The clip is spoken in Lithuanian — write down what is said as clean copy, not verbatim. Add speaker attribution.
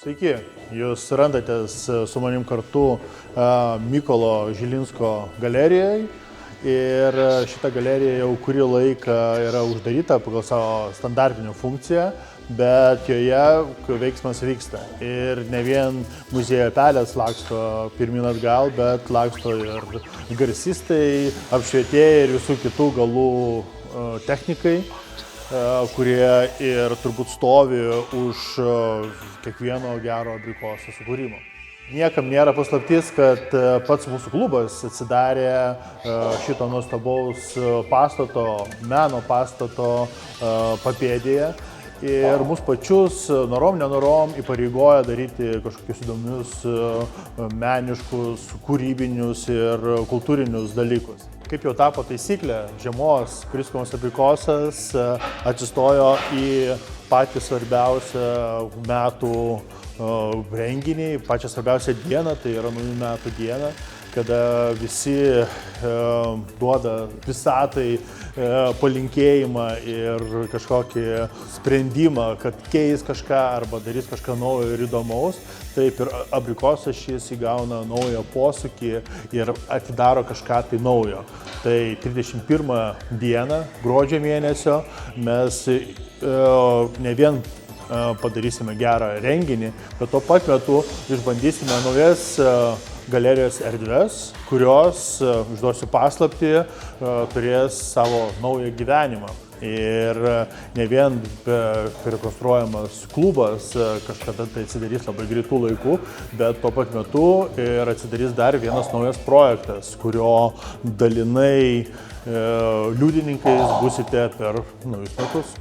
Speaker 1: Sveiki, jūs randatės su manim kartu Mykolo Žilinsko galerijoje ir šita galerija jau kurį laiką yra uždaryta pagal savo standartinę funkciją, bet joje veiksmas vyksta. Ir ne vien muziejų pelės laksto pirmin atgal, bet laksto ir garsistai, apšvietėjai ir visų kitų galų technikai, kurie ir turbūt stovi už kiekvieno gero abrikoso sukūrimo. Niekam nėra paslaptis, kad pats mūsų klubas atsidarė šito nuostabaus pastato, meno pastato papėdėje ir mus pačius norom nenorom įpareigoja daryti kažkokius įdomius meniškus, kūrybinius ir kultūrinius dalykus. Kaip jau tapo taisyklė, žiemos Kriskomas abrikosas atsistojo į patį svarbiausią metų renginį, pačią svarbiausią dieną, tai yra naujų metų diena, kada visi duoda visatai palinkėjimą ir kažkokį sprendimą, kad keis kažką arba darys kažką naujo ir įdomaus. Taip ir abrikosas šis įgauna naują posūkį ir atidaro kažką tai naujo. Tai 31 dieną, gruodžio mėnesio, mes ne vien padarysime gerą renginį, bet tuo pat metu išbandysime naujas galerijos erdves, kurios, išduosiu paslaptį, turės savo naują gyvenimą. Ir ne vien rekonstruojamas klubas kažkada tai atsidarys labai greitų laikų, bet tuo pat metu ir atsidarys dar vienas naujas projektas, kurio dalinai liudininkais būsite per naujus metus.